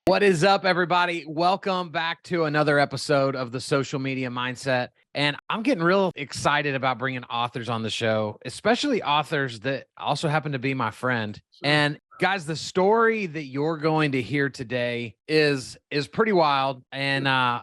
What is up, everybody? Welcome back to another episode of the Social Media Mindset. And I'm getting real excited about bringing authors on the show, especially authors that also happen to be my friend. And guys, the story that you're going to hear today is pretty wild. And I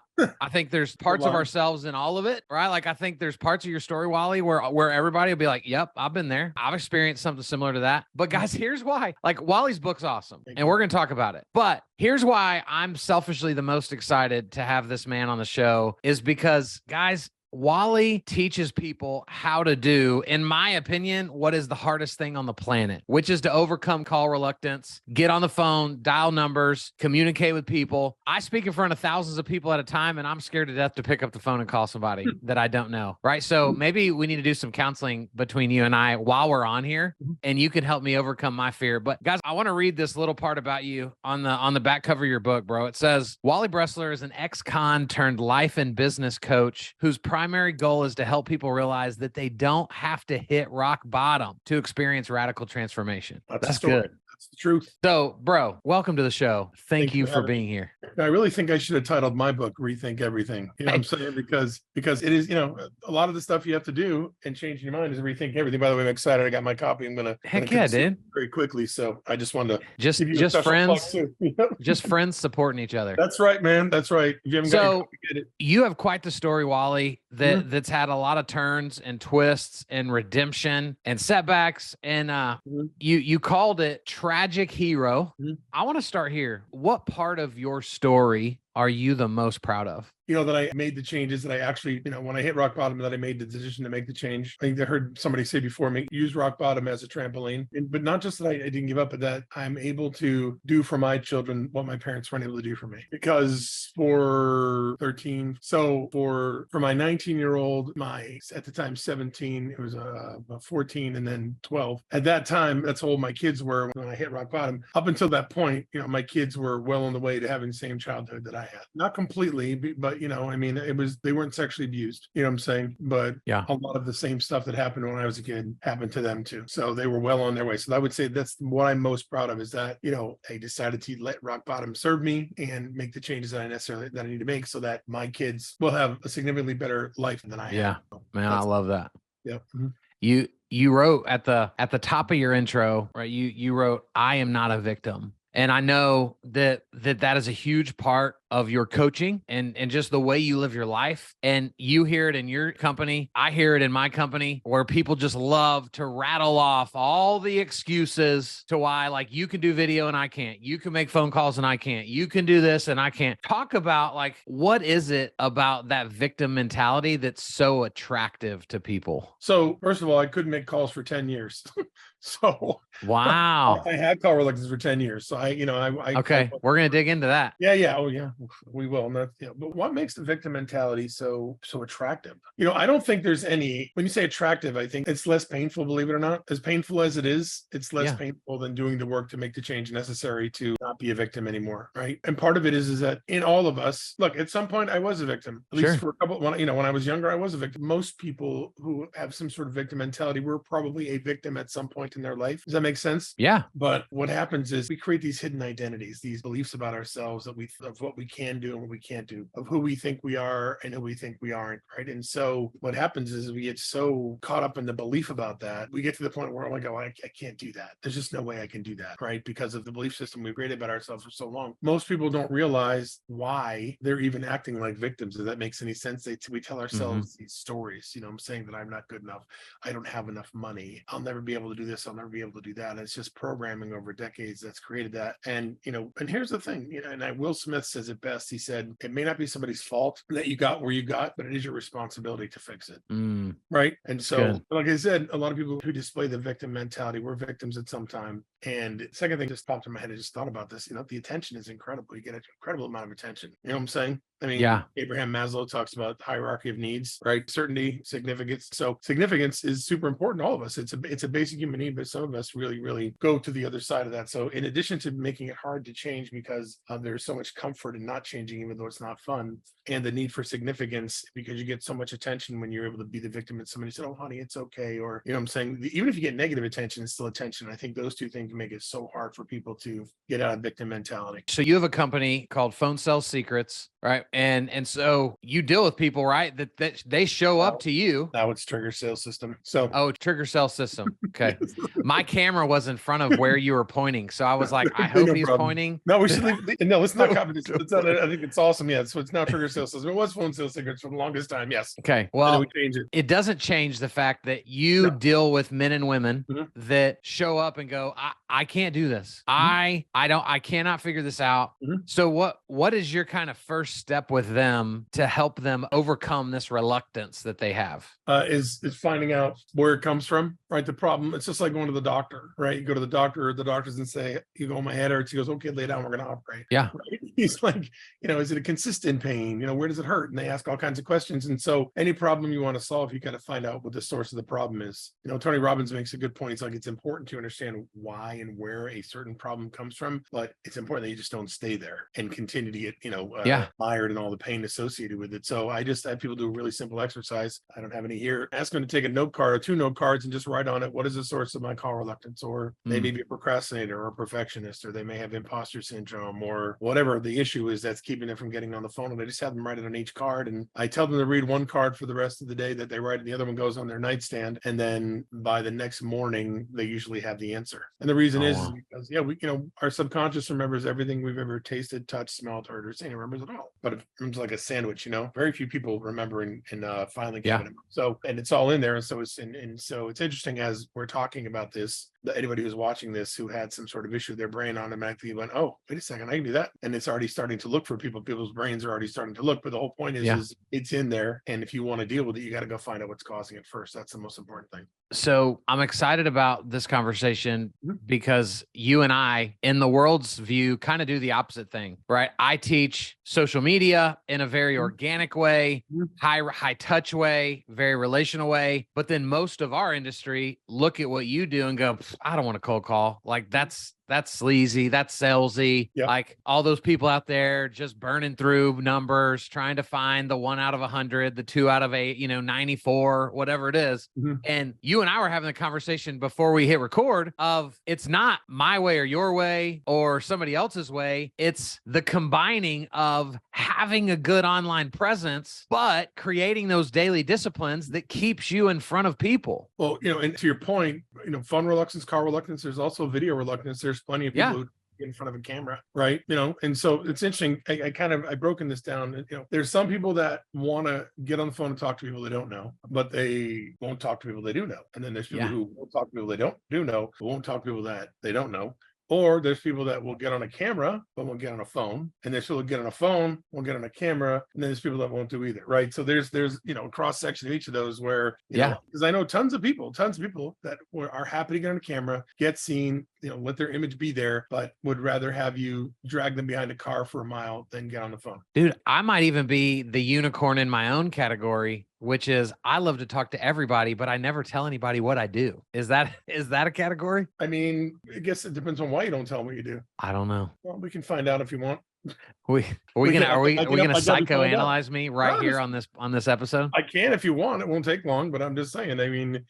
think there's parts of ourselves in all of it, right? Like, I think there's parts of your story, Wally, where everybody will be like, yep, I've been there. I've experienced something similar to that. But guys, here's why. Like, Wally's book's awesome, and we're going to talk about it. But here's why I'm selfishly the most excited to have this man on the show is because, guys, Wally teaches people how to do, in my opinion, what is the hardest thing on the planet, which is to overcome call reluctance, get on the phone, dial numbers, communicate with people. I speak in front of thousands of people at a time, and I'm scared to death to pick up the phone and call somebody that I don't know, right? So maybe we need to do some counseling between you and I while we're on here, and you can help me overcome my fear. But guys, I want to read this little part about you on the back cover of your book, bro. It says, Wally Bressler is an ex-con turned life and business coach whose primary goal is to help people realize that they don't have to hit rock bottom to experience radical transformation. That's good. That's the truth. So, bro, welcome to the show. Thank you for being here. I really think I should have titled my book "Rethink Everything." You know what I'm saying? Because it is, a lot of the stuff you have to do and change your mind is rethink everything. By the way, I'm excited. I got my copy. I'm gonna dude, very quickly. So I just wanted to just friends, just friends supporting each other. That's right, man. That's right. If you haven't got your copy, get it. You have quite the story, Wally, that's had a lot of turns and twists and redemption and setbacks. And you called it Tragic Hero. I want to start here. What part of your story are you the most proud of? That I made the changes, that I actually, when I hit rock bottom, that I made the decision to make the change. I think I heard somebody say before me, use rock bottom as a trampoline. But not just that I didn't give up, but that I'm able to do for my children what my parents weren't able to do for me. Because for my 19-year-old, at the time 17, it was 14 and then 12. At that time, that's how old my kids were when I hit rock bottom. Up until that point, my kids were well on the way to having the same childhood that I had. Not completely, but they weren't sexually abused, you know what I'm saying? But yeah, a lot of the same stuff that happened when I was a kid happened to them too. So they were well on their way. So I would say that's what I'm most proud of, is that, I decided to let rock bottom serve me and make the changes that I need to make so that my kids will have a significantly better life than I have. Yeah, man, I love that. Yeah. You wrote at the top of your intro, right? You wrote, I am not a victim. And I know that is a huge part of your coaching and just the way you live your life. And you hear it in your company. I hear it in my company, where people just love to rattle off all the excuses to why, like, you can do video and I can't. You can make phone calls and I can't. You can do this and I can't. Talk about, like, what is it about that victim mentality that's so attractive to people? So first of all, I couldn't make calls for 10 years. So wow, I had call reluctance for 10 years. So okay, we're gonna dig into that. Yeah. Oh yeah, we will. But what makes the victim mentality so attractive? I don't think there's any. When you say attractive, I think it's less painful. Believe it or not, as painful as it is, it's less painful than doing the work to make the change necessary to not be a victim anymore, right? And part of it is that in all of us, look, at some point I was a victim. At least for a couple. When I was younger, I was a victim. Most people who have some sort of victim mentality were probably a victim at some point in their life. Does that make sense? Yeah. But what happens is we create these hidden identities, these beliefs about ourselves of what we can do and what we can't do, of who we think we are and who we think we aren't, right? And so what happens is we get so caught up in the belief about that, we get to the point where, oh my God, I can't do that. There's just no way I can do that, right? Because of the belief system we've created about ourselves for so long. Most people don't realize why they're even acting like victims. If that makes any sense, we tell ourselves these stories, I'm saying that I'm not good enough. I don't have enough money. I'll never be able to do this. I'll never be able to do that. And it's just programming over decades that's created that. And, and here's the thing, and Will Smith says it best. He said, it may not be somebody's fault that you got where you got, but it is your responsibility to fix it. Right. And so, like I said, a lot of people who display the victim mentality were victims at some time. And second thing just popped in my head, I just thought about this, the attention is incredible. You get an incredible amount of attention. You know what I'm saying? I mean, Yeah. Abraham Maslow talks about hierarchy of needs, right? Certainty, significance. So significance is super important to all of us. It's a basic human need, but some of us really go to the other side of that. So in addition to making it hard to change because there's so much comfort in not changing, even though it's not fun, and the need for significance because you get so much attention when you're able to be the victim and somebody said, oh, honey, it's okay. Or, you know what I'm saying? Even if you get negative attention, it's still attention. I think those two things make it so hard for people to get out of victim mentality. So you have a company called Phone Sales Secrets, right? And so you deal with people, right? That they show up to you. Now it's Trigger Sales System. So Trigger Sales System. Okay. My camera was in front of where you were pointing. So I was like, I hope no he's problem. pointing. No, we should leave. No, let's not copy this. I think it's awesome. Yeah. So it's now Trigger Sales System. It was Phone Sales Secrets for the longest time. Yes. Okay. Well, we change it. It doesn't change the fact that you deal with men and women that show up and go, I can't do this. I cannot figure this out. So what is your kind of first step with them to help them overcome this reluctance that they have? Is finding out where it comes from, right? The problem, it's just like going to the doctor, right? You go to the doctor, or the doctors and say, you go, my head hurts. He goes, okay, lay down, we're going to operate. Yeah. Right? He's like, is it a consistent pain? Where does it hurt? And they ask all kinds of questions. And so any problem you want to solve, you got to find out what the source of the problem is. Tony Robbins makes a good point. It's like, it's important to understand why and where a certain problem comes from, but it's important that you just don't stay there and continue to get, mired in all the pain associated with it. So I just have people do a really simple exercise. I don't have any here. Ask them to take a note card or 2 note cards and just write on it, what is the source of my call reluctance? Or they may be a procrastinator or a perfectionist, or they may have imposter syndrome, or whatever the issue is that's keeping them from getting on the phone. And I just have them write it on each card. And I tell them to read one card for the rest of the day that they write, and the other one goes on their nightstand. And then by the next morning, they usually have the answer. And the reason is because, we, our subconscious remembers everything we've ever tasted, touched, smelled, heard, or seen. It remembers it all. But it's like a sandwich, very few people remember in filing cabinet. So, and it's all in there. And so it's interesting as we're talking about this, that anybody who's watching this who had some sort of issue, their brain automatically went, oh, wait a second, I can do that. And it's already starting to look for people. People's brains are already starting to look. But the whole point is it's in there. And if you want to deal with it, you got to go find out what's causing it first. That's the most important thing. So I'm excited about this conversation because you and I, in the world's view, kind of do the opposite thing, right? I teach social media in a very organic way, high touch way, very relational way. But then most of our industry look at what you do and go, I don't want to cold call. Like that's sleazy. That's salesy. Yep. Like all those people out there just burning through numbers, trying to find the 1 out of 100, the 2 out of 8, 94, whatever it is. And you and I were having a conversation before we hit record of it's not my way or your way or somebody else's way. It's the combining of having a good online presence, but creating those daily disciplines that keeps you in front of people. Well, and to your point, phone reluctance, car reluctance, there's also video reluctance. There's plenty of people who get in front of a camera, right? And so it's interesting. I broken this down. There's some people that want to get on the phone and talk to people they don't know, but they won't talk to people they do know. And then there's people who won't talk to people they do know, but won't talk to people that they don't know. Or there's people that will get on a camera, but won't get on a phone. And there's people that get on a phone, won't get on a camera. And then there's people that won't do either, right? So there's a cross section of each of those where, because I know tons of people that are happy to get on a camera, get seen, let their image be there, but would rather have you drag them behind a car for a mile than get on the phone. Dude, I might even be the unicorn in my own category, which is I love to talk to everybody, but I never tell anybody what I do. Is that a category? I mean, I guess it depends on why you don't tell them what you do. I don't know. Well, we can find out if you want. Are we gonna psychoanalyze me right here on this episode? I can if you want. It won't take long, but I'm just saying. I mean,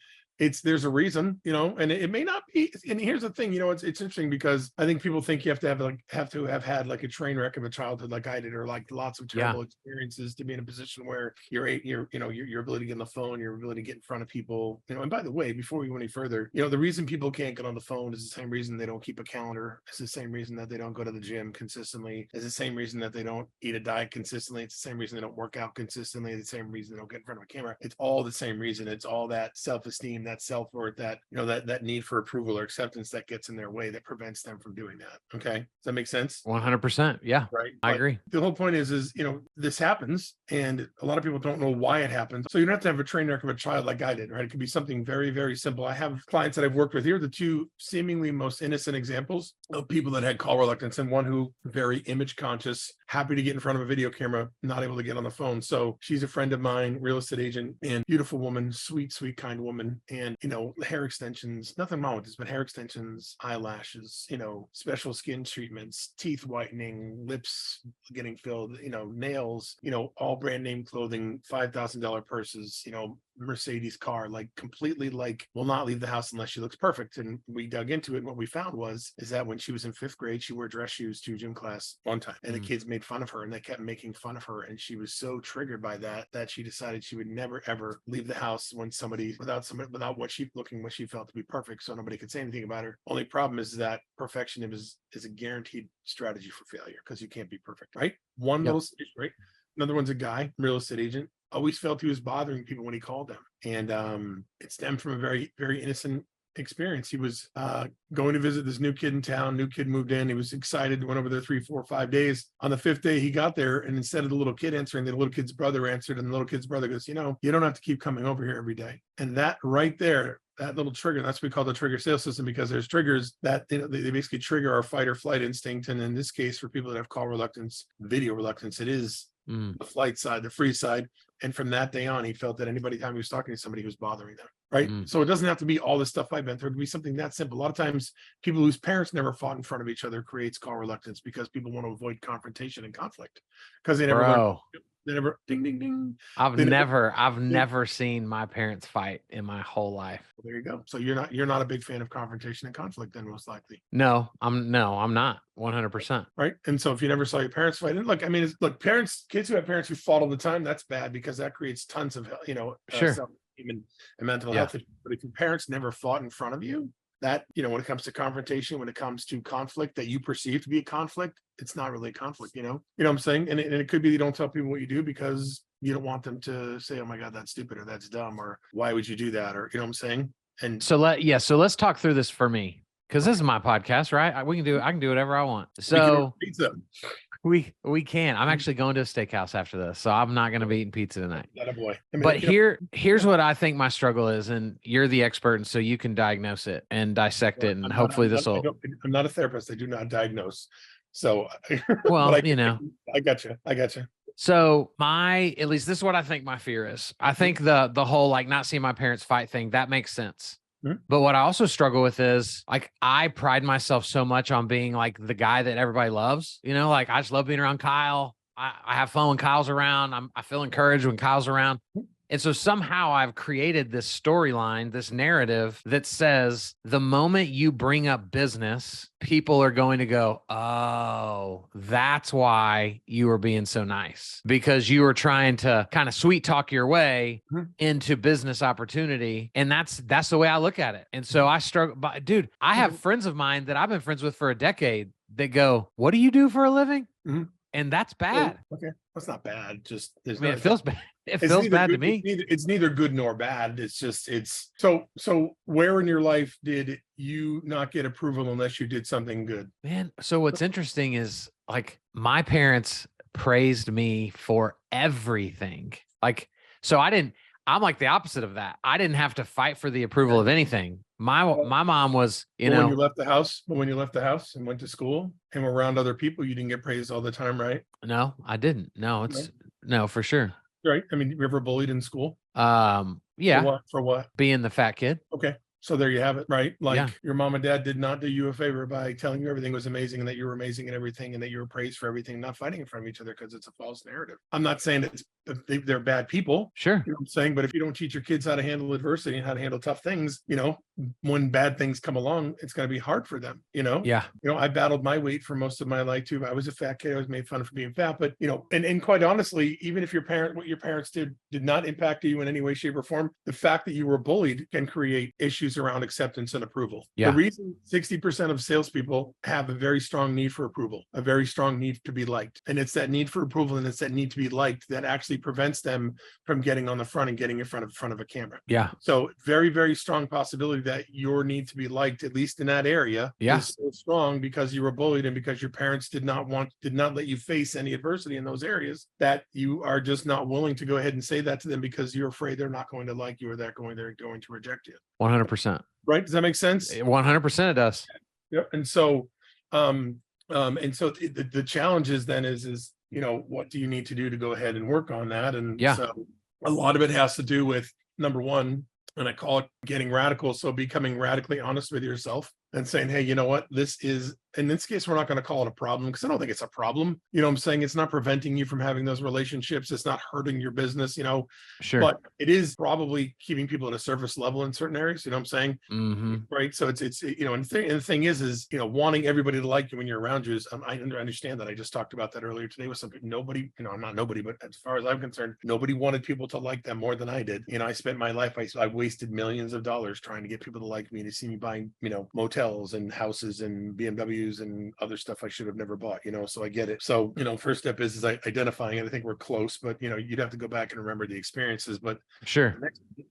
there's a reason, and it may not be. And here's the thing, it's interesting because I think people think you have to have had like a train wreck of a childhood like I did, or like lots of terrible experiences to be in a position where your ability to get on the phone, your ability to get in front of people, and by the way, before we go any further, the reason people can't get on the phone is the same reason they don't keep a calendar. It's the same reason that they don't go to the gym consistently. It's the same reason that they don't eat a diet consistently. It's the same reason they don't work out consistently. It's the same reason they don't get in front of a camera. It's all the same reason. It's all that self-esteem self-esteem, that self-worth, that, that need for approval or acceptance that gets in their way, that prevents them from doing that. Okay. Does that make sense? 100%. Yeah. Right. I But agree. the whole point is, this happens and a lot of people don't know why it happens. So you don't have to have a train wreck of a child like I did, right? It could be something very, very simple. I have clients that I've worked with here, the two seemingly most innocent examples of people that had call reluctance, and one who very image conscious, happy to get in front of a video camera, not able to get on the phone. So she's a friend of mine, real estate agent, and beautiful woman, sweet, sweet, kind woman. And, hair extensions, nothing wrong with this, but hair extensions, eyelashes, special skin treatments, teeth whitening, lips getting filled, nails, all brand name clothing, $5,000 purses, Mercedes car, like completely will not leave the house unless she looks perfect. And we dug into it. And what we found is that when she was in 5th grade, she wore dress shoes to gym class one time, and the kids made fun of her, and they kept making fun of her. And she was so triggered by that she decided she would never, ever leave the house without what she felt to be perfect. So nobody could say anything about her. Only problem is that perfectionism is a guaranteed strategy for failure, because you can't be perfect, right? One little stage, right? Another one's a guy, real estate agent, always felt he was bothering people when he called them. And it stemmed from a very, very innocent experience. He was going to visit this new kid in town. New kid moved in. He was excited, went over there 3, 4, 5 days. On the 5th day, he got there, and instead of the little kid answering, the little kid's brother answered. And the little kid's brother goes, you don't have to keep coming over here every day. And that right there, that little trigger, that's what we call the trigger sales system, because there's triggers that they basically trigger our fight or flight instinct. And in this case, for people that have call reluctance, video reluctance, it is the flight side, the free side. And from that day on, he felt that time he was talking to somebody, he was bothering them, right? So it doesn't have to be all this stuff I've been through. It could be something that simple. A lot of times people whose parents never fought in front of each other creates call reluctance, because people want to avoid confrontation and conflict, because they never learned. They never ding ding ding. I've never seen my parents fight in my whole life. Well, there you go. So you're not a big fan of confrontation and conflict, then, most likely. No, I'm not 100%. Right. And so if you never saw your parents fight, and kids who have parents who fought all the time, that's bad, because that creates tons of, self-esteem and mental health issues. But if your parents never fought in front of you, that, when it comes to confrontation, when it comes to conflict that you perceive to be a conflict, it's not really a conflict, you know what I'm saying? And it could be you don't tell people what you do because you don't want them to say, oh my God, that's stupid, or that's dumb, or why would you do that? Or, you know what I'm saying? And so let's talk through this for me, because this is my podcast, right? I can do whatever I want. So we can. I'm actually going to a steakhouse after this, so I'm not going to be eating pizza tonight. Boy. But here's what I think my struggle is, and you're the expert, and so you can diagnose it and dissect it, and hopefully this will. I'm not a therapist. I do not diagnose. So, well, I got you. So at least this is what I think my fear is. I think the whole not seeing my parents fight thing, that makes sense. But what I also struggle with is I pride myself so much on being the guy that everybody loves, I just love being around Kyle. I have fun when Kyle's around. I feel encouraged when Kyle's around. And so somehow I've created this storyline, this narrative that says the moment you bring up business, people are going to go, oh, that's why you were being so nice, because you were trying to kind of sweet talk your way into business opportunity. And that's the way I look at it. And so I struggle. But dude, I have friends of mine that I've been friends with for a decade that go, what do you do for a living? And that's bad. Okay. That's not bad. Just it feels bad. It feels bad to me. It's neither good nor bad. It's so where in your life did you not get approval unless you did something good? Man, so what's interesting is my parents praised me for everything. I'm the opposite of that. I didn't have to fight for the approval of anything. My mom was, when you left the house and went to school and were around other people, you didn't get praised all the time, right? No, I didn't. No, no, for sure. Right. I mean, you ever bullied in school? Yeah. For what? Being the fat kid. Okay. So there you have it, right? Your mom and dad did not do you a favor by telling you everything was amazing and that you were amazing and everything and that you were praised for everything, not fighting in front of each other, because it's a false narrative. I'm not saying that they're bad people. Sure. You know what I'm saying? But if you don't teach your kids how to handle adversity and how to handle tough things, when bad things come along, it's going to be hard for them, Yeah. I battled my weight for most of my life too. I was a fat kid. I was made fun of for being fat, but and quite honestly, even if what your parents did not impact you in any way, shape, or form, the fact that you were bullied can create issues around acceptance and approval. Yeah. The reason 60% of salespeople have a very strong need for approval, a very strong need to be liked. And it's that need for approval and it's that need to be liked that actually actually prevents them from getting on the front and getting in front of a camera. Yeah. So very, very strong possibility that your need to be liked, at least in that area, is so strong because you were bullied and because your parents did not let you face any adversity in those areas, that you are just not willing to go ahead and say that to them because you're afraid they're not going to like you, or they're going to reject you. 100%. Right? Does that make sense? 100% it does. Yep. And so, the challenge is then is, what do you need to do to go ahead and work on that? And so a lot of it has to do with, number one, and I call it getting radical. So becoming radically honest with yourself and saying, hey, you know what, this is, in this case, we're not going to call it a problem, because I don't think it's a problem. You know what I'm saying? It's not preventing you from having those relationships. It's not hurting your business, Sure. But it is probably keeping people at a surface level in certain areas. You know what I'm saying? Mm-hmm. Right. So it's and the thing is, wanting everybody to like you when you're around you is, I understand that. I just talked about that earlier today with something. Nobody, not nobody, but as far as I'm concerned, nobody wanted people to like them more than I did. I spent my life, I wasted millions of dollars trying to get people to like me, to see me buying, motels and houses and BMWs and other stuff I should have never bought, so I get it. So, first step is identifying it. I think we're close, but you'd have to go back and remember the experiences. But sure,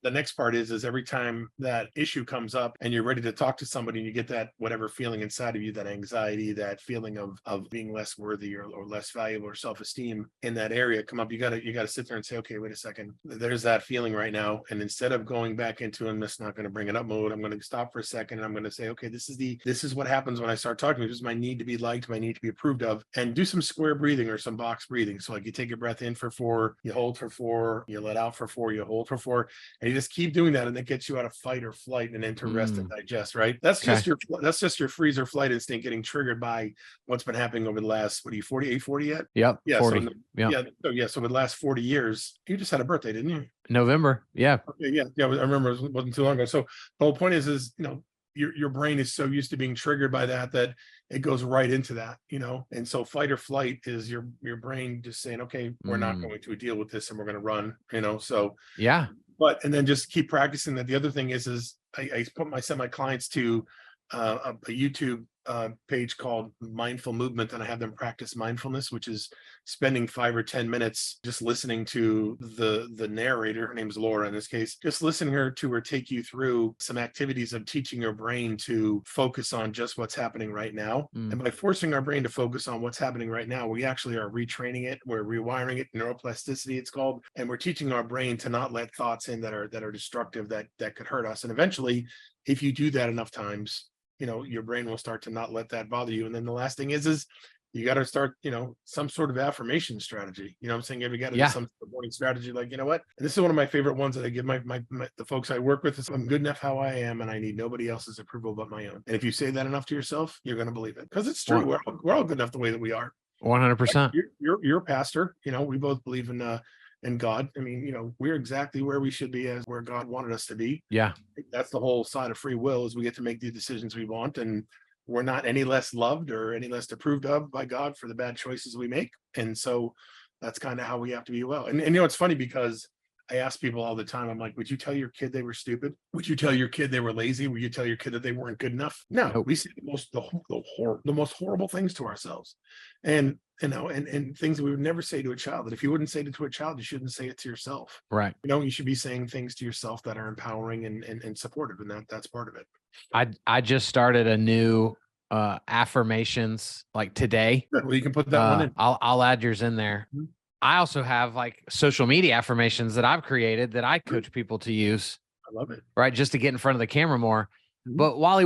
the next part is every time that issue comes up and you're ready to talk to somebody and you get that whatever feeling inside of you, that anxiety, that feeling of being less worthy or less valuable or self-esteem in that area come up, you gotta sit there and say, okay, wait a second, there's that feeling right now. And instead of going back into, I'm just not going to bring it up mode, I'm going to stop for a second and I'm going to say, okay, this is what happens when I start talking. This is my need to be liked, my need to be approved of, and do some square breathing or some box breathing. So like you take a breath in for 4, you hold for 4, you let out for 4, you hold for 4, and you just keep doing that, and it gets you out of fight or flight and into rest and digest. Right? That's just your freeze or flight instinct getting triggered by what's been happening over the last, 40 yet? Yep. Yeah. 40. So over the last 40 years, you just had a birthday, didn't you? November. Yeah. Okay, yeah. I remember it wasn't too long ago. So the whole point is your brain is so used to being triggered by that it goes right into that, and so fight or flight is your brain just saying, okay, we're not going to deal with this and we're going to run, so yeah. But and then just keep practicing that. The other thing is I send my clients to a YouTube page called Mindful Movement, and I have them practice mindfulness, which is spending 5 or 10 minutes just listening to the narrator. Her name's Laura in this case, just listening to her take you through some activities of teaching your brain to focus on just what's happening right now. And by forcing our brain to focus on what's happening right now, we actually are retraining it, we're rewiring it, neuroplasticity it's called, and we're teaching our brain to not let thoughts in that are destructive, that could hurt us. And eventually, if you do that enough times, your brain will start to not let that bother you. And then the last thing is you got to start, some sort of affirmation strategy. You know what I'm saying? You got to do some morning strategy, like, what? And this is one of my favorite ones that I give the folks I work with, is I'm good enough how I am, and I need nobody else's approval but my own. And if you say that enough to yourself, you're going to believe it, because it's true. We're all good enough the way that we are. 100%. You're a pastor. We both believe in God. I mean, we're exactly where we should be, as where God wanted us to be. Yeah. That's the whole side of free will, is we get to make the decisions we want, and we're not any less loved or any less approved of by God for the bad choices we make. And so that's kind of how we have to be well. And it's funny, because I ask people all the time, I'm like, would you tell your kid they were stupid? Would you tell your kid they were lazy? Would you tell your kid that they weren't good enough? No, we say the most horrible things to ourselves. And things that we would never say to a child, that if you wouldn't say it to a child, you shouldn't say it to yourself. Right. You should be saying things to yourself that are empowering and supportive. And that's part of it. I just started a new affirmations like today. Well, you can put that one in. I'll add yours in there. Mm-hmm. I also have like social media affirmations that I've created that I coach people to use. I love it. Right. Just to get in front of the camera more. Mm-hmm. But Wally,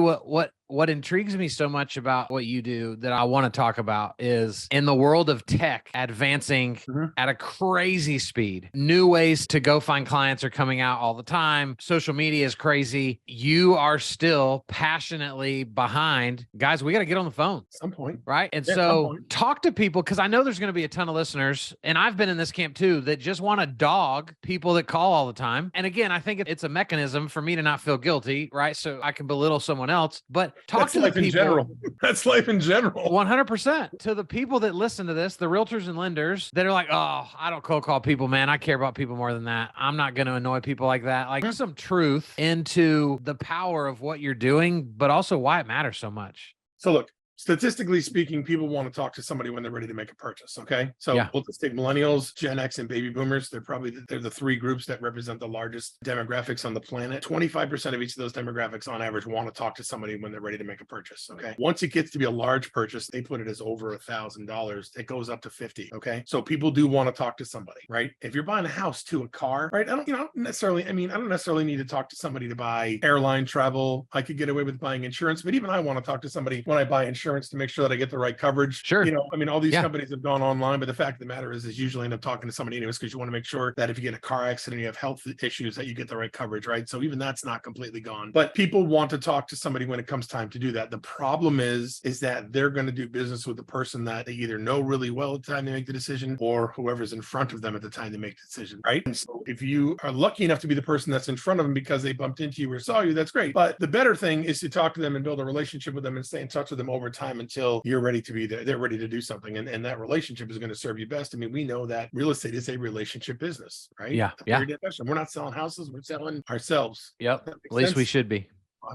what intrigues me so much about what you do that I want to talk about is, in the world of tech advancing at a crazy speed, new ways to go find clients are coming out all the time. Social media is crazy. You are still passionately behind, guys, we got to get on the phone at some point. Right. And so talk to people, because I know there's going to be a ton of listeners, and I've been in this camp too, that just want to dog people that call all the time. And again, I think it's a mechanism for me to not feel guilty. Right. So I can belittle someone else, but talk to the people. That's life in general. 100%. To the people that listen to this, the realtors and lenders that are like, oh, I don't cold call people, man. I care about people more than that. I'm not going to annoy people like that. Like, some truth into the power of what you're doing, but also why it matters so much. So look, statistically speaking, people want to talk to somebody when they're ready to make a purchase. Okay. So Yeah. we'll just take millennials, Gen X, and baby boomers. They're the three groups that represent the largest demographics on the planet. 25% of each of those demographics on average want to talk to somebody when they're ready to make a purchase. Okay. Once it gets to be a large purchase, they put it as over $1,000. It goes up to 50. Okay. So people do want to talk to somebody, right? If you're buying a house to a car, right? I don't necessarily need to talk to somebody to buy airline travel. I could get away with buying insurance, but even I want to talk to somebody when I buy insurance to make sure that I get the right coverage. Sure. All these companies have gone online, but the fact of the matter is usually end up talking to somebody anyways, because you want to make sure that if you get a car accident, you have health issues, that you get the right coverage, right? So even that's not completely gone, but people want to talk to somebody when it comes time to do that. The problem is that they're going to do business with the person that they either know really well at the time they make the decision, or whoever's in front of them at the time they make the decision, right? And so if you are lucky enough to be the person that's in front of them because they bumped into you or saw you, that's great. But the better thing is to talk to them and build a relationship with them and stay in touch with them over time until you're ready to be there. They're ready to do something. And that relationship is going to serve you best. I mean, we know that real estate is a relationship business, right? Yeah. Yeah. We're not selling houses, we're selling ourselves. Yep. At least we should be.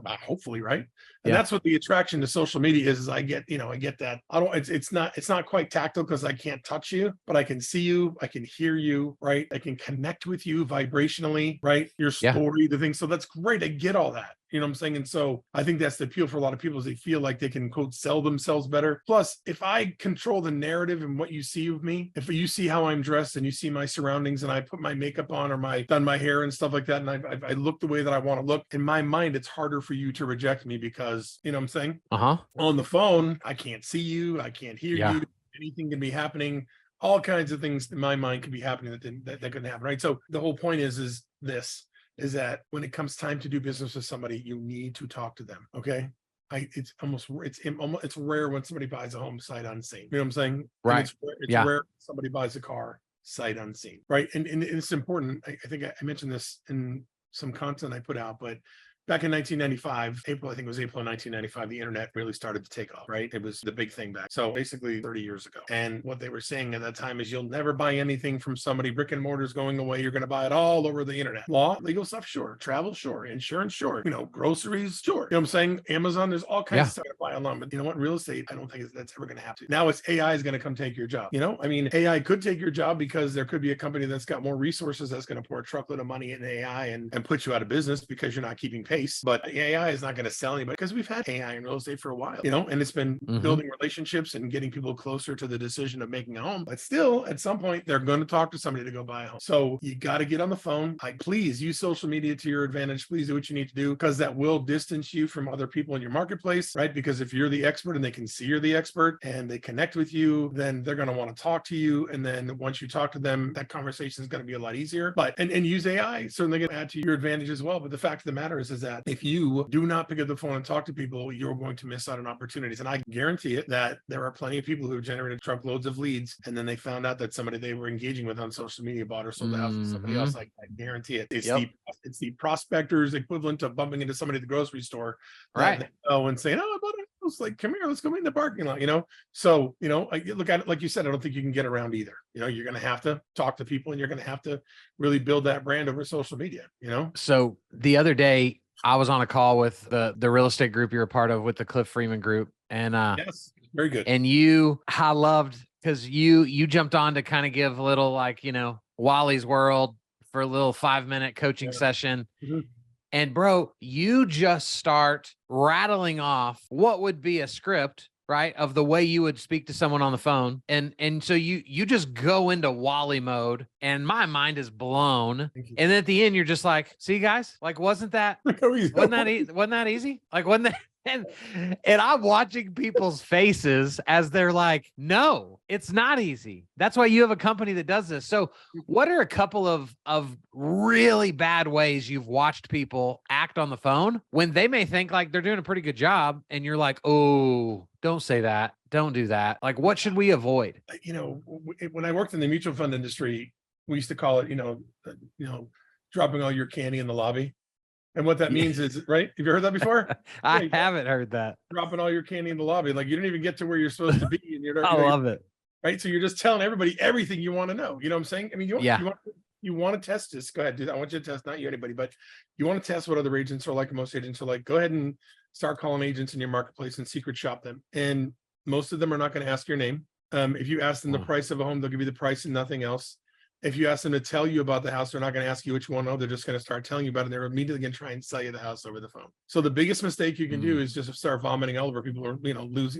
Hopefully, right? And that's what the attraction to social media is I get that. It's not quite tactile because I can't touch you, but I can see you, I can hear you, right? I can connect with you vibrationally, right? Your story, the thing. So that's great. I get all that. You know what I'm saying? And so I think that's the appeal for a lot of people is they feel like they can, quote, sell themselves better. Plus, if I control the narrative and what you see of me, if you see how I'm dressed and you see my surroundings and I put my makeup on or done my hair and stuff like that, and I look the way that I want to look, in my mind, it's harder for you to reject me because, you know what I'm saying? On the phone, I can't see you. I can't hear you. Anything can be happening. All kinds of things in my mind could be happening that couldn't happen, right? So the whole point is that when it comes time to do business with somebody, you need to talk to them. Okay. It's rare when somebody buys a home sight unseen. You know what I'm saying? Right. It's rare when somebody buys a car sight unseen. Right. And it's important. I think I mentioned this in some content I put out, but back in 1995, April of 1995, the internet really started to take off, right? It was the big thing back. So basically 30 years ago. And what they were saying at that time is you'll never buy anything from somebody. Brick and mortar's going away. You're going to buy it all over the internet. Law, legal stuff, sure. Travel, sure. Insurance, sure. Groceries, sure. You know what I'm saying? Amazon, there's all kinds of stuff to buy online. But you know what? Real estate, I don't think that's ever going to happen. Now it's AI is going to come take your job. AI could take your job because there could be a company that's got more resources that's going to pour a truckload of money in AI and put you out of business because you're not keeping pace. But AI is not going to sell anybody because we've had AI in real estate for a while, and it's been building relationships and getting people closer to the decision of making a home. But still, at some point, they're going to talk to somebody to go buy a home. So you got to get on the phone. Please use social media to your advantage. Please do what you need to do because that will distance you from other people in your marketplace, right? Because if you're the expert and they can see you're the expert and they connect with you, then they're going to want to talk to you. And then once you talk to them, that conversation is going to be a lot easier. But and use AI certainly going to add to your advantage as well. But the fact of the matter is that if you do not pick up the phone and talk to people, you're going to miss out on opportunities. And I guarantee it that there are plenty of people who have generated truckloads of leads, and then they found out that somebody they were engaging with on social media bought or sold the house to somebody else. I guarantee it. It's the prospector's equivalent of bumping into somebody at the grocery store, right? And saying, "Oh, I bought a house. Like, come here, let's go in the parking lot." So I look at it like you said. I don't think you can get around either. You're going to have to talk to people, and you're going to have to really build that brand over social media. So the other day, I was on a call with the real estate group you're a part of with the Cliff Freeman group. And yes, very good. And I loved because you jumped on to kind of give a little Wally's World for a little 5-minute coaching session. And bro, you just start rattling off what would be a script, right, of the way you would speak to someone on the phone. And so you just go into Wally mode and my mind is blown. And then at the end, you're just like, see guys, like, wasn't that easy? Like, wasn't that? And I'm watching people's faces as they're like, no, it's not easy. That's why you have a company that does this. So what are a couple of really bad ways you've watched people act on the phone when they may think like they're doing a pretty good job and you're like, oh, don't say that. Don't do that. Like, what should we avoid? When I worked in the mutual fund industry, we used to call it, dropping all your candy in the lobby. And what that means is, right? Have you heard that before? I haven't heard that. Dropping all your candy in the lobby. Like, you didn't even get to where you're supposed to be. And I love it. Right. So you're just telling everybody everything you want to know. You know what I'm saying? I mean, you want to test this. Go ahead, do that. I want you to test, not you, anybody, but you want to test what other agents are like. Most agents are like, go ahead and start calling agents in your marketplace and secret shop them. And most of them are not going to ask your name. If you ask them the price of a home, they'll give you the price and nothing else. If you ask them to tell you about the house, they're not going to ask you which one. No, they're just going to start telling you about it. They're immediately going to try and sell you the house over the phone. So the biggest mistake you can do is just start vomiting all over people, or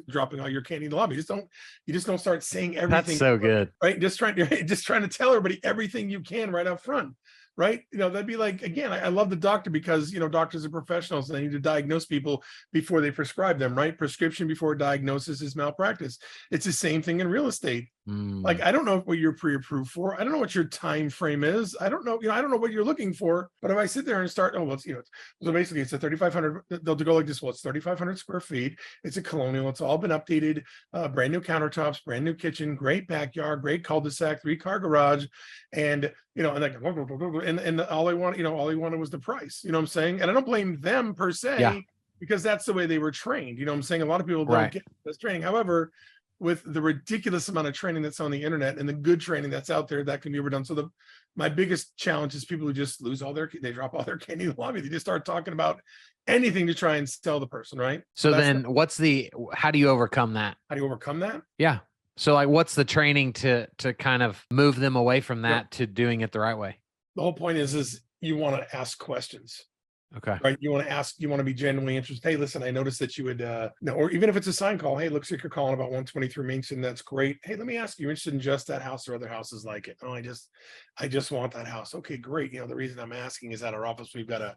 dropping all your candy in the lobby. You just don't start saying everything. That's so good, right? Just trying to tell everybody everything you can right up front. Right. That'd be like, again, I love the doctor because, doctors are professionals and they need to diagnose people before they prescribe them, right? Prescription before diagnosis is malpractice. It's the same thing in real estate. Like, I don't know what you're pre-approved for. I don't know what your time frame is. I don't know, I don't know what you're looking for. But if I sit there and start, so basically it's a 3,500, they'll go like this. Well, it's 3,500 square feet. It's a colonial. It's all been updated. Brand new countertops, brand new kitchen, great backyard, great cul-de-sac, 3-car garage. And, and all I wanted was the price, what I'm saying? And I don't blame them per se, because that's the way they were trained. I'm saying? A lot of people don't get this training. However, with the ridiculous amount of training that's on the internet and the good training that's out there, that can be overdone. So my biggest challenge is people who just they drop all their candy in the lobby. They just start talking about anything to try and sell the person, right? So then how do you overcome that? How do you overcome that? Yeah. So like, what's the training to kind of move them away from that to doing it the right way? The whole point is you want to ask questions. Okay. Right. You want to be genuinely interested. Hey, listen, I noticed that you would, or even if it's a sign call, hey, looks like you're calling about 123 Main. That's great. Hey, let me ask you, interested in just that house or other houses like it? Oh, I just want that house. Okay, great. The reason I'm asking is at our office, we've got a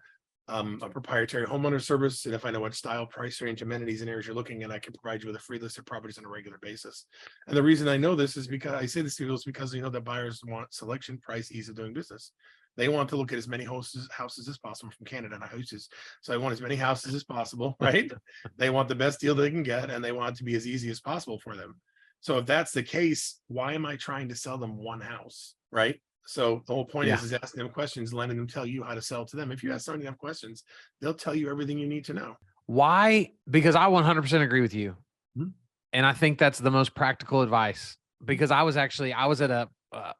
proprietary homeowner service. And if I know what style, price range, amenities, and areas you're looking at, I can provide you with a free list of properties on a regular basis. And the reason I know this is because I say this to people is because that buyers want selection, price, ease of doing business. They want to look at as many houses as possible from Canada, not houses. So I want as many houses as possible, right? They want the best deal they can get, and they want it to be as easy as possible for them. So if that's the case, why am I trying to sell them one house, right? So the whole point is asking them questions, letting them tell you how to sell to them. If you ask somebody enough questions, they'll tell you everything you need to know. Why? Because I 100% agree with you. Mm-hmm. And I think that's the most practical advice, because I was at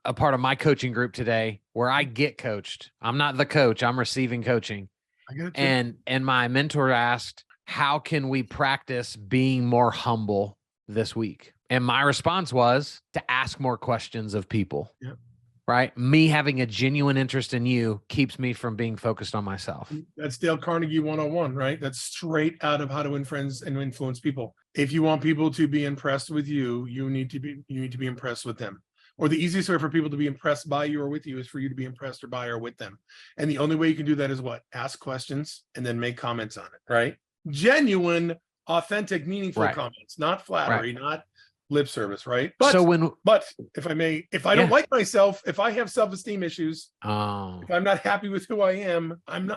a part of my coaching group today where I get coached. I'm not the coach. I'm receiving coaching. I got it. And my mentor asked, how can we practice being more humble this week? And my response was to ask more questions of people. Yeah. Right? Me having a genuine interest in you keeps me from being focused on myself. That's Dale Carnegie 101, right? That's straight out of How to Win Friends and Influence People. If you want people to be impressed with you, you need to be impressed with them. Or the easiest way for people to be impressed by you or with you is for you to be impressed or by or with them. And the only way you can do that is what? Ask questions and then make comments on it, right? Genuine, authentic, meaningful comments, not flattery, not lip service, right? But if I may, if I don't like myself, if I have self-esteem issues, if I'm not happy with who I am, I'm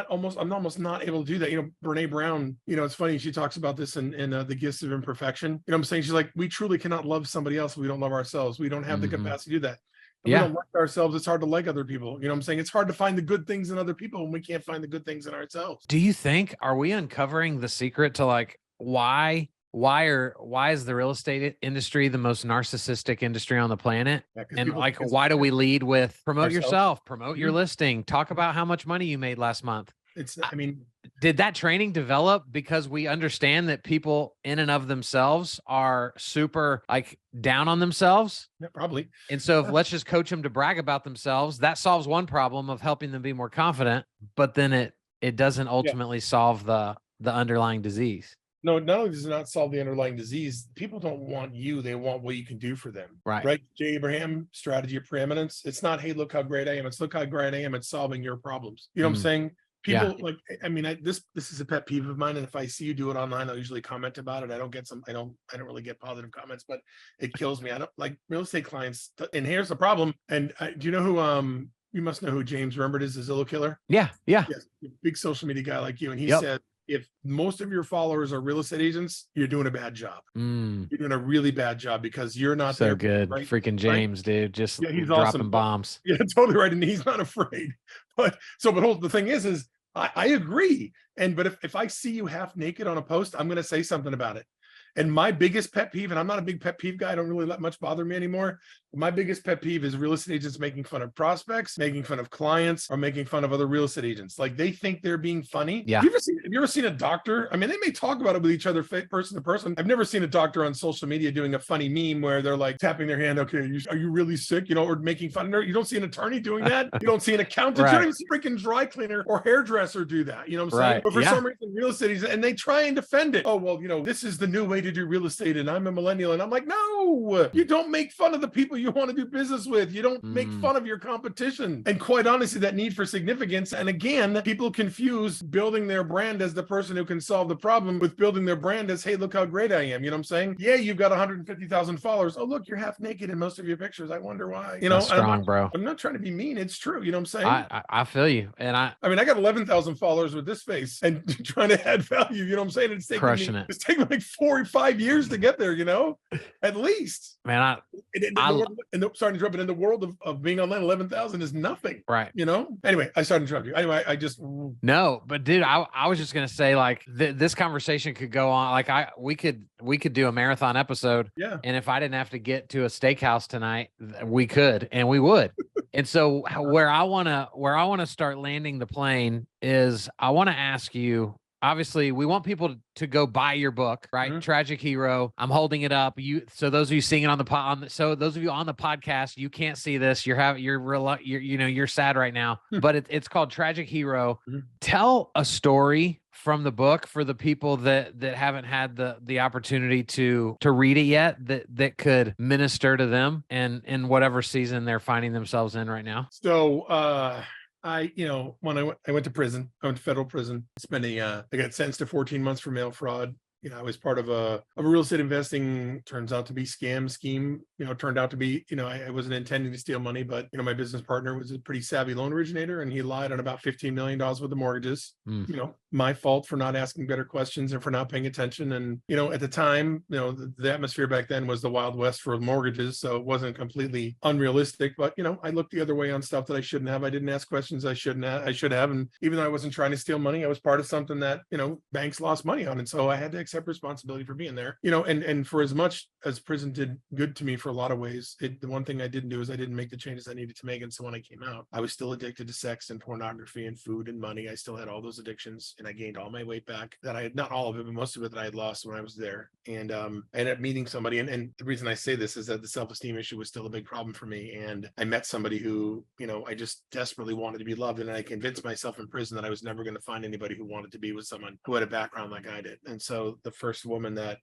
almost not able to do that. Brene Brown, it's funny, she talks about this in The Gifts of Imperfection. I'm saying, she's like, we truly cannot love somebody else if we don't love ourselves. We don't have the capacity to do that. If we don't like ourselves, it's hard to like other people. I'm saying? It's hard to find the good things in other people when we can't find the good things in ourselves. Do you think, are we uncovering the secret to like why is the real estate industry the most narcissistic industry on the planet? And why do we lead with promote yourself, promote your listing, talk about how much money you made last month? Did that training develop because we understand that people in and of themselves are super down on themselves? Yeah, probably. And so if let's just coach them to brag about themselves, that solves one problem of helping them be more confident, but then it doesn't ultimately solve the underlying disease. No, not only does it not solve the underlying disease, people don't want you, they want what you can do for them. Right. J. Abraham, strategy of preeminence. It's not, hey, look how great I am. It's look how great I am at solving your problems. You know what I'm saying? People this is a pet peeve of mine. And if I see you do it online, I'll usually comment about it. I don't really get positive comments, but it kills me. I don't like real estate clients. And here's the problem. And do you know who, you must know who James Rembert is, the Zillow killer? Yeah. Yes, big social media guy like you. And he said, if most of your followers are real estate agents, you're doing a bad job. You're doing a really bad job because you're not so there. Good. Right? Freaking James, dude. Just he's dropping awesome. Bombs. Yeah, totally right. And he's not afraid. But the thing is I agree. But if I see you half naked on a post, I'm going to say something about it. And my biggest pet peeve, and I'm not a big pet peeve guy, I don't really let much bother me anymore. My biggest pet peeve is real estate agents making fun of prospects, making fun of clients, or making fun of other real estate agents. Like they think they're being funny. Yeah. Have you ever seen a doctor? I mean, they may talk about it with each other person to person. I've never seen a doctor on social media doing a funny meme where they're like tapping their hand. Okay, are you really sick? You know, or making fun. You don't see an attorney doing that. You don't see an accountant. Right. You don't even see a freaking dry cleaner or hairdresser do that. You know what I'm saying? Right. But for Yeah. some reason, real estate agents, and they try and defend it. Oh, well, you know, this is the new way to do real estate, and I'm a millennial. And I'm like, no, you don't make fun of the people you want to do business with. You don't make fun of your competition. And quite honestly, that need for significance. And again, people confuse building their brand as the person who can solve the problem with building their brand as, hey, look how great I am. You know what I'm saying? Yeah, you've got 150,000 followers. Oh, look, you're half naked in most of your pictures. I wonder why. You know, That's strong, bro. I'm not trying to be mean. It's true. You know what I'm saying? I feel you. And I mean, I got 11,000 followers with this face and trying to add value. You know what I'm saying? It's taking me, it's taking like 4 or 5 years to get there, you know, at least. Man, sorry to interrupt, but in the world of being online, 11,000 is nothing. Right. You know? Anyway, I started to interrupt you. Anyway, I just. No, but dude, I was just going to say like this conversation could go on. Like we could do a marathon episode. Yeah. And if I didn't have to get to a steakhouse tonight, we could, and we would. And so where I want to start landing the plane is I want to ask you, obviously we want people to go buy your book, right? Mm-hmm. Tragic Hero. I'm holding it up. So those of you seeing it on the so those of you on the podcast, you can't see this. You're sad right now, but it's called Tragic Hero. Mm-hmm. Tell a story from the book for the people that haven't had the opportunity to read it yet, that could minister to them and in whatever season they're finding themselves in right now. So, when I went to prison, I went to federal prison, I got sentenced to 14 months for mail fraud. You know, I was part of a real estate investing, turns out to be scheme, turned out to be, I wasn't intending to steal money, but, my business partner was a pretty savvy loan originator and he lied on about $15 million worth of mortgages. My fault for not asking better questions and for not paying attention. And, at the time, the atmosphere back then was the Wild West for mortgages. So it wasn't completely unrealistic, but, I looked the other way on stuff that I shouldn't have. I didn't ask questions I should have. And even though I wasn't trying to steal money, I was part of something that, banks lost money on. And so I had to accept responsibility for being there, and for as much as prison did good to me for a lot of ways, the one thing I didn't do is I didn't make the changes I needed to make. And so when I came out, I was still addicted to sex and pornography and food and money. I still had all those addictions and I gained all my weight back that I had, not all of it, but most of it that I had lost when I was there. And I ended up meeting somebody. And the reason I say this is that the self-esteem issue was still a big problem for me. And I met somebody who, I just desperately wanted to be loved. And I convinced myself in prison that I was never going to find anybody who wanted to be with someone who had a background like I did. And so the first woman that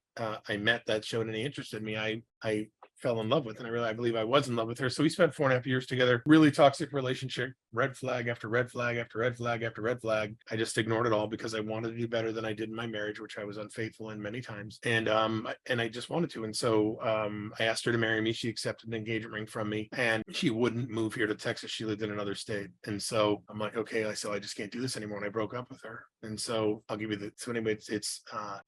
I met that showed any interest in me, I fell in love with, and I believe I was in love with her. So we spent 4.5 years together, really toxic relationship, red flag after red flag after red flag after red flag. I just ignored it all because I wanted to do better than I did in my marriage, which I was unfaithful in many times. And I just wanted to. And so I asked her to marry me. She accepted an engagement ring from me, and she wouldn't move here to Texas. She lived in another state. And so I'm like, okay, I just can't do this anymore. And I broke up with her. And so I'll give you so anyway,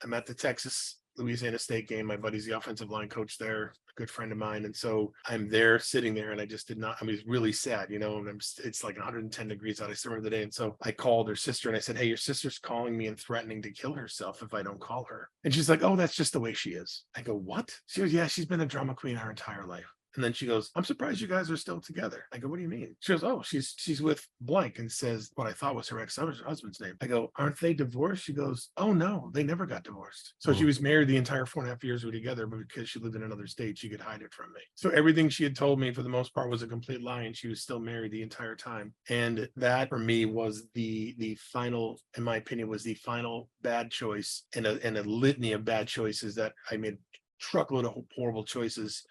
I'm at the Texas Louisiana State game. My buddy's the offensive line coach there, a good friend of mine. And so I'm there sitting there and I just did not, it's really sad, and it's like 110 degrees out. I still remember the day. And so I called her sister and I said, hey, your sister's calling me and threatening to kill herself if I don't call her. And she's like, oh, that's just the way she is. I go, what? She goes, yeah, she's been a drama queen her entire life. And then she goes, I'm surprised you guys are still together. I go, what do you mean? She goes, oh, she's with blank, and says what I thought was her ex-husband's name. I go, aren't they divorced? She goes, oh no, they never got divorced. So she was married the entire 4.5 years we were together, but because she lived in another state, she could hide it from me. So everything she had told me for the most part was a complete lie, and she was still married the entire time. And that for me was the final, in my opinion, was the final bad choice in a litany of bad choices that I made. Truckload of horrible choices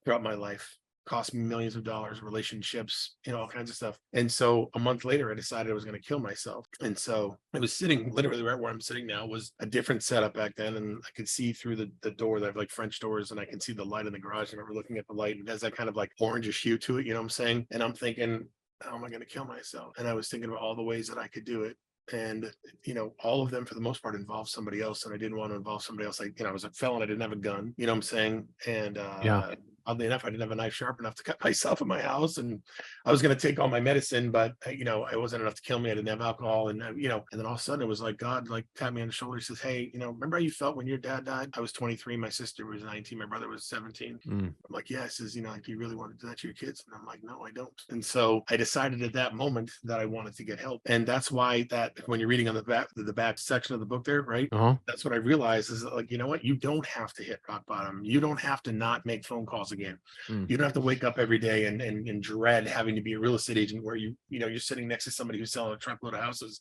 throughout my life, cost me millions of dollars, relationships, all kinds of stuff. And so a month later, I decided I was going to kill myself. And so I was sitting literally right where I'm sitting now was a different setup back then. And I could see through the door. They have like French doors, and I can see the light in the garage. I remember looking at the light, and it has that kind of like orangish hue to it. You know what I'm saying? And I'm thinking, how am I going to kill myself? And I was thinking about all the ways that I could do it. And, all of them for the most part involved somebody else. And I didn't want to involve somebody else. I was a felon. I didn't have a gun, you know what I'm saying? And oddly enough, I didn't have a knife sharp enough to cut myself in my house, and I was going to take all my medicine, but it wasn't enough to kill me. I didn't have alcohol, and and then all of a sudden it was like God like tapped me on the shoulder. He says, "Hey, remember how you felt when your dad died? I was 23, my sister was 19, my brother was 17." I'm like, "Yeah." He says, like, "Do you really want to do that to your kids?" And I'm like, "No, I don't." And so I decided at that moment that I wanted to get help, and that's why that when you're reading on the back section of the book there, right? That's what I realized is that, like, you know what? You don't have to hit rock bottom. You don't have to not make phone calls again. You don't have to wake up every day and dread having to be a real estate agent where you're sitting next to somebody who's selling a truckload of houses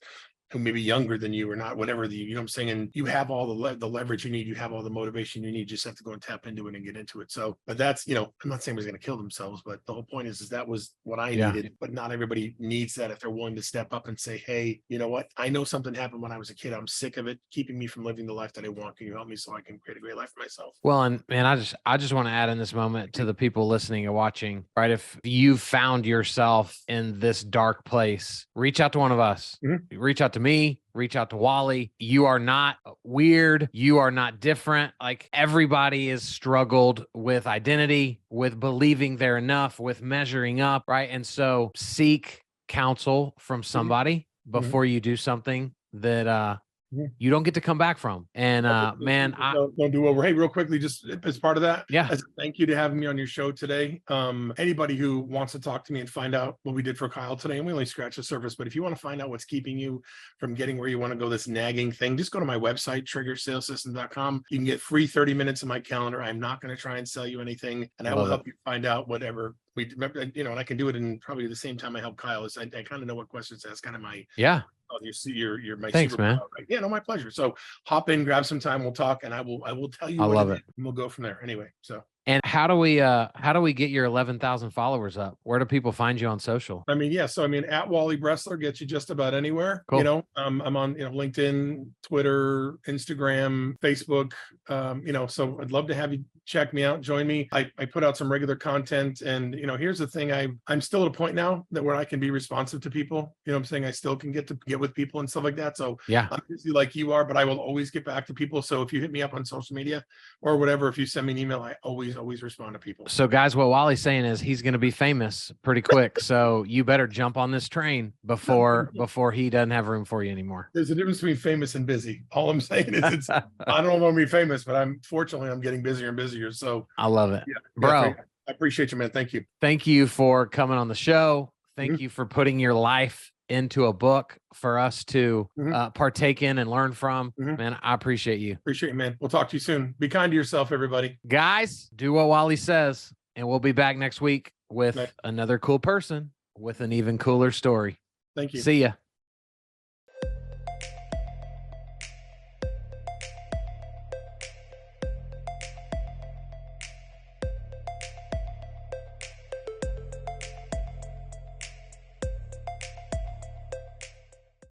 who may be younger than you or not, whatever you know what I'm saying? And you have all the leverage you need, you have all the motivation you need, you just have to go and tap into it and get into it. So, but that's, I'm not saying everybody's going to kill themselves, but the whole point is that was what I needed, but not everybody needs that if they're willing to step up and say, "Hey, you know what? I know something happened when I was a kid. I'm sick of it keeping me from living the life that I want. Can you help me so I can create a great life for myself?" Well, and man, I just want to add in this moment to the people listening and watching, right? If you found yourself in this dark place, reach out to one of us. Reach out to me, reach out to Wally. You are not weird. You are not different. Like, everybody has struggled with identity, with believing they're enough, with measuring up, right? And so seek counsel from somebody before you do something that you don't get to come back from. And man, don't do over. Hey, real quickly, just as part of that, yeah, as a thank you to having me on your show today. Anybody who wants to talk to me and find out what we did for Kyle today, and we only scratched the surface, but if you want to find out what's keeping you from getting where you want to go, this nagging thing, just go to my website, triggersalesystem.com. You can get free 30 minutes of my calendar. I'm not going to try and sell you anything, and I will help you find out whatever we remember, and I can do it in probably the same time I help Kyle. Is I kind of know what questions to ask. Kind of my you're my thanks, man. right? Yeah, no, my pleasure. So hop in, grab some time, we'll talk, and I will tell you. I love it. And we'll go from there. Anyway, so. And how do we get your 11,000 followers up? Where do people find you on social? So at Wally Bressler gets you just about anywhere. Cool. I'm on LinkedIn, Twitter, Instagram, Facebook. So I'd love to have you check me out, join me. I put out some regular content, and here's the thing, I'm still at a point now that where I can be responsive to people. I'm saying I still can get with people and stuff like that. So yeah, I'm busy like you are, but I will always get back to people. So if you hit me up on social media or whatever, if you send me an email, I always respond to people. So guys, what Wally's saying is he's going to be famous pretty quick. So you better jump on this train before he doesn't have room for you anymore. There's a difference between famous and busy. All I'm saying is I don't know if I'm going to be famous, but I'm getting busier and busier. So I love it, bro. I appreciate you, man. Thank you. Thank you for coming on the show. Thank you for putting your life into a book for us to partake in and learn from. Man, I appreciate you. Appreciate you, man. We'll talk to you soon. Be kind to yourself, everybody. Guys, do what Wally says, and we'll be back next week with another cool person with an even cooler story. Thank you. See ya.